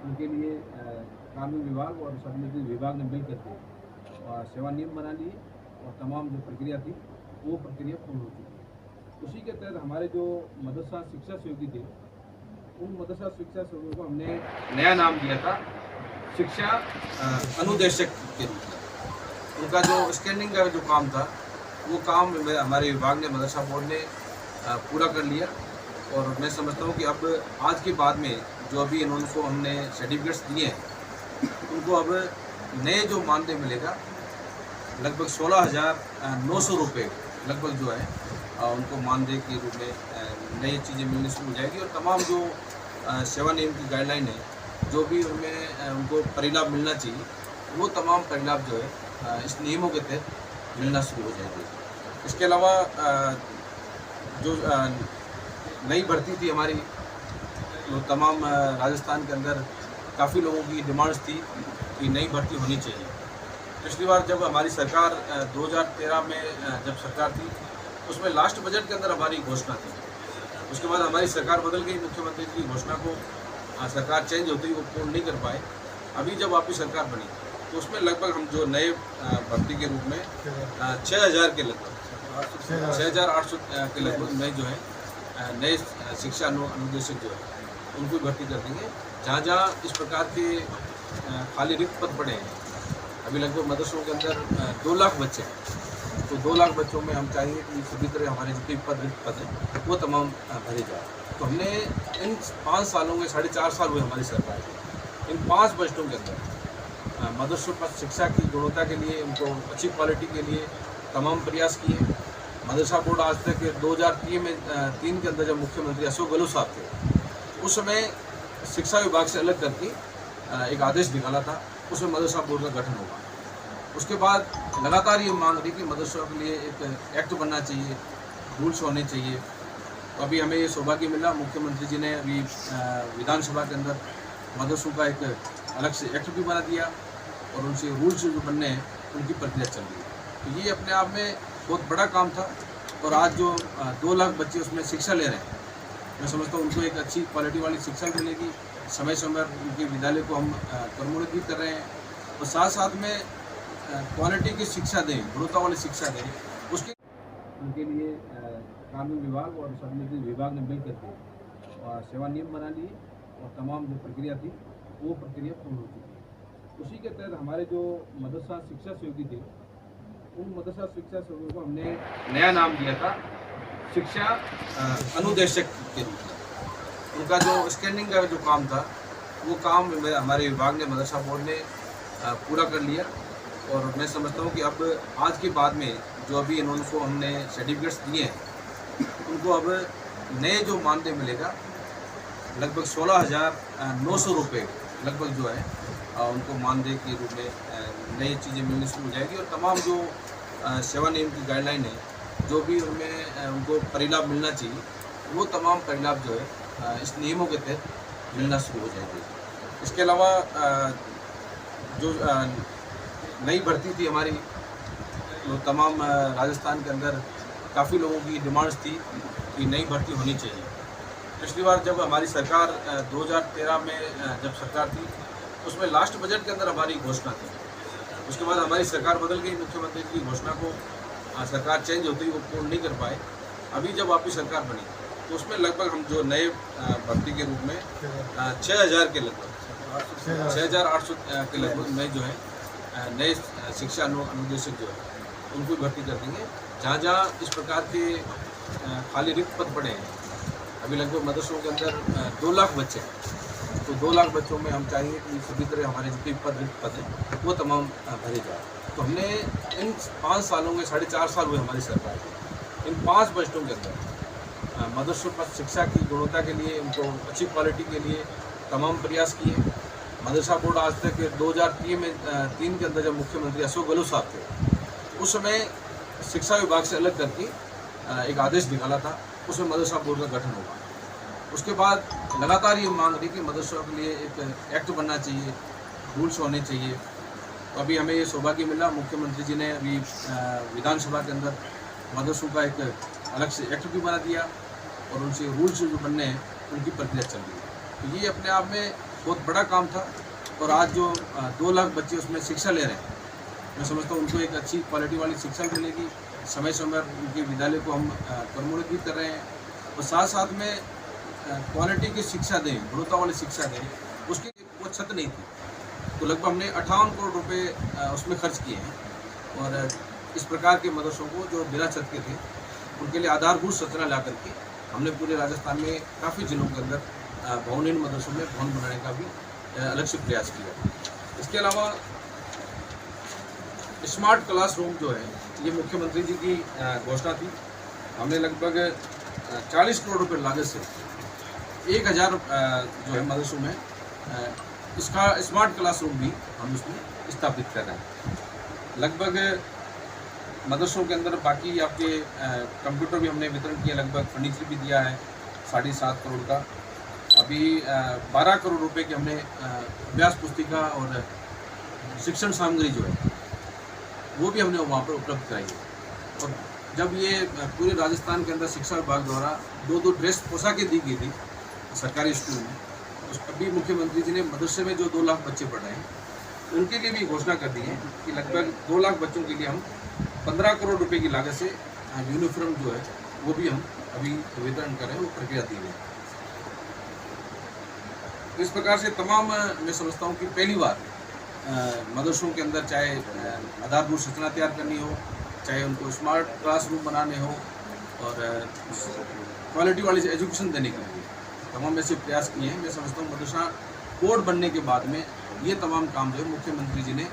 उनके लिए कानून विभाग और समिति विभाग ने मिल करके सेवा नियम बना लिए और तमाम जो प्रक्रिया थी वो प्रक्रिया पूर्ण हो चुकी है। उसी के तहत हमारे जो मदरसा शिक्षा सहयोगी थे उन मदरसा शिक्षा सहयोगियों को हमने नया नाम दिया था शिक्षा अनुदेशक के रूप में। उनका जो स्कैनिंग का जो काम था वो काम हमारे विभाग ने मदरसा बोर्ड ने पूरा कर लिया और मैं समझता हूँ कि अब आज के बाद में जो अभी इनको हमने सर्टिफिकेट्स दिए हैं उनको अब नए जो मानदेय मिलेगा लगभग 16,900 रुपये लगभग जो है उनको मानदेय के रूप में नई चीज़ें मिलनी शुरू हो जाएगी और तमाम जो सेवा नियम की गाइडलाइन है जो भी उनमें उनको परिलाभ मिलना चाहिए वो तमाम परिलाभ जो है इस नियमों के तहत मिलना शुरू हो जाएंगे। इसके अलावा जो नई भर्ती थी हमारी तो तमाम राजस्थान के अंदर काफ़ी लोगों की डिमांड्स थी कि नई भर्ती होनी चाहिए। पिछली बार जब हमारी सरकार 2013 में जब सरकार थी उसमें लास्ट बजट के अंदर हमारी घोषणा थी। उसके बाद हमारी सरकार बदल गई, मुख्यमंत्री की घोषणा को सरकार चेंज होती वो पूर्ण नहीं कर पाए। अभी जब वापस सरकार बनी तो उसमें लगभग हम जो नए भर्ती के रूप में 6,000 के लगभग 6,800 के लगभग नए जो है नए शिक्षा अनुदेशक जो है उनको भर्ती कर देंगे। जहाँ जहाँ इस प्रकार के खाली रिक्त पद पड़े हैं, अभी लगभग मदरसों के अंदर 2 लाख बच्चे हैं, तो 2 लाख बच्चों में हम चाहेंगे कि सभी तरह हमारे जितने पद रिक्त पद हैं वो तमाम भरे जाए। तो हमने इन 5 सालों में 4.5 साल हुए हमारी सरकार के, इन 5 बजटों के अंदर मदरसों पर शिक्षा की गुणवत्ता के लिए, उनको अच्छी क्वालिटी के लिए तमाम प्रयास किए। मदरसा बोर्ड आज तक 2003 के अंदर जब मुख्यमंत्री अशोक गहलोत साहब थे उस समय शिक्षा विभाग से अलग करके एक आदेश निकाला था, उसमें मदरसा बोर्ड का गठन होगा। उसके बाद लगातार ये मांग रही कि मदरसों के लिए एक एक्ट बनना चाहिए, रूल्स होने चाहिए। तो अभी हमें ये सौभाग्य मिला, मुख्यमंत्री जी ने अभी विधानसभा के अंदर मदरसों का एक अलग से एक्ट भी बना दिया और उनसे रूल्स जो बनने हैं उनकी प्रक्रिया चल रही है। तो ये अपने आप में बहुत बड़ा काम था और आज जो 2 लाख बच्चे उसमें शिक्षा ले रहे हैं, मैं समझता हूँ उनको एक अच्छी क्वालिटी वाली शिक्षा मिलेगी। समय समय उनके विद्यालय को हम क्रमोन्नत भी कर रहे हैं और साथ साथ में क्वालिटी की शिक्षा दें, गुणवत्ता वाली शिक्षा दें। उसके उनके लिए कानून विभाग और समिति विभाग ने मिल करके सेवा नियम बना लिए और तमाम जो प्रक्रिया थी वो प्रक्रिया पूर्ण हो चुकी है। उसी के तहत हमारे जो मदरसा शिक्षा सहयोगी थे उन मदरसा शिक्षा सहयोगियों को हमने नया नाम दिया था शिक्षा अनुदेशक के रूप में। उनका जो स्कैनिंग का जो काम था वो काम हमारे विभाग ने मदरसा बोर्ड ने पूरा कर लिया और मैं समझता हूँ कि अब आज के बाद में जो अभी इनको हमने सर्टिफिकेट्स दिए हैं उनको अब नए जो मानदेय मिलेगा लगभग 16,900 रुपये लगभग जो है उनको मानदेय के रूप में नई चीज़ें मिलनी शुरू हो जाएगी और तमाम जो सेवा नियम की गाइडलाइन है जो भी उनमें उनको परिलाभ मिलना चाहिए वो तमाम परिलाभ जो है इस नियमों के तहत मिलना शुरू हो जाएंगे। इसके अलावा जो नई भर्ती थी हमारी तो तमाम राजस्थान के अंदर काफ़ी लोगों की डिमांड्स थी कि नई भर्ती होनी चाहिए। पिछली बार जब हमारी सरकार 2013 में जब सरकार थी उसमें लास्ट बजट के अंदर हमारी घोषणा थी। उसके बाद हमारी सरकार बदल गई, मुख्यमंत्री की घोषणा को सरकार चेंज होती वो पूर्ण नहीं कर पाए। अभी जब वापस सरकार बनी तो उसमें लगभग हम जो नए भर्ती के रूप में 6,000 के लगभग 6,800 के लगभग नए जो है नए शिक्षा अनुदेशक जो है उनको भर्ती कर देंगे। जहाँ जहाँ इस प्रकार के खाली रिक्त पद पड़े हैं, अभी लगभग मदरसों के अंदर 2 लाख बच्चे हैं, तो 2 लाख बच्चों में हम चाहेंगे कि सभी तरह हमारे जितने पद रिक्त पद हैं वो तमाम भरे जाए। तो हमने इन 5 सालों में 4.5 साल हुए हमारी सरकार के, इन 5 बजटों के अंदर मदरसों पर शिक्षा की गुणवत्ता के लिए, उनको अच्छी क्वालिटी के लिए तमाम प्रयास किए। मदरसा बोर्ड आज तक 2003 के अंदर जब मुख्यमंत्री अशोक गहलोत साहब थे उस समय शिक्षा विभाग से अलग करके एक आदेश निकाला था, उसमें मदरसा बोर्ड का गठन होगा। उसके बाद लगातार ये मांग रही कि मदरसों के लिए एक एक्ट बनना चाहिए, रूल्स होने चाहिए। तो अभी हमें ये सौभाग्य मिला, मुख्यमंत्री जी ने अभी विधानसभा के अंदर मदरसों का एक अलग से एक्ट भी बना दिया और उनसे रूल्स जो बनने हैं उनकी प्रक्रिया चल रही है। तो ये अपने आप में बहुत बड़ा काम था। और आज जो 2 लाख बच्चे उसमें शिक्षा ले रहे हैं, मैं समझता हूँ उनको एक अच्छी क्वालिटी वाली शिक्षा मिलेगी। समय समय पर उनके विद्यालय को हम क्रमोन्नति कर रहे हैं और साथ साथ में क्वालिटी की शिक्षा दें, गुणवत्ता वाली शिक्षा दें, उसकी वो छत नहीं थी। तो लगभग हमने 58 करोड़ रुपए उसमें खर्च किए हैं। और इस प्रकार के मदरसों को जो बिना छत के थे उनके लिए आधारभूत संरचना ला करके हमने पूरे राजस्थान में काफ़ी जिलों के अंदर भवनहीन मदरसों में भवन बनाने का भी अलग से प्रयास किया। इसके अलावा स्मार्ट क्लासरूम जो है, ये मुख्यमंत्री जी की घोषणा थी। हमने लगभग 40 करोड़ रुपए लागत से 1000 जो है मदरसों में इसका स्मार्ट क्लासरूम भी हम इसमें स्थापित कर रहे हैं। लगभग मदरसों के अंदर बाकी आपके कंप्यूटर भी हमने वितरण किया, लगभग फर्नीचर भी दिया है 7.5 करोड़ का। अभी 12 करोड़ रुपए की हमने अभ्यास पुस्तिका और शिक्षण सामग्री जो है वो भी हमने वहाँ पर उपलब्ध कराई है। और जब ये पूरे राजस्थान के अंदर शिक्षा विभाग द्वारा 2 ड्रेस पोशाकें दी गई थी सरकारी स्कूल में, उस अभी मुख्यमंत्री जी ने मदरसे में जो 2 लाख बच्चे पढ़ रहे हैं उनके लिए भी घोषणा कर दी है कि लगभग 2 लाख बच्चों के लिए हम 15 करोड़ रुपए की लागत से यूनिफॉर्म जो है वो भी हम अभी वितरण कर रहे हैं, वो प्रक्रिया दी है। तो इस प्रकार से तमाम मैं समझता हूँ कि पहली बार मदरसों के अंदर चाहे आधारभूत संरचना तैयार करनी हो, चाहे उनको स्मार्ट क्लासरूम बनाने हो और क्वालिटी वाली एजुकेशन देने के लिए तमाम ऐसे प्रयास किए हैं। मैं समझता हूँ मदरसा बोर्ड बनने के बाद में ये तमाम काम जो है मुख्यमंत्री जी ने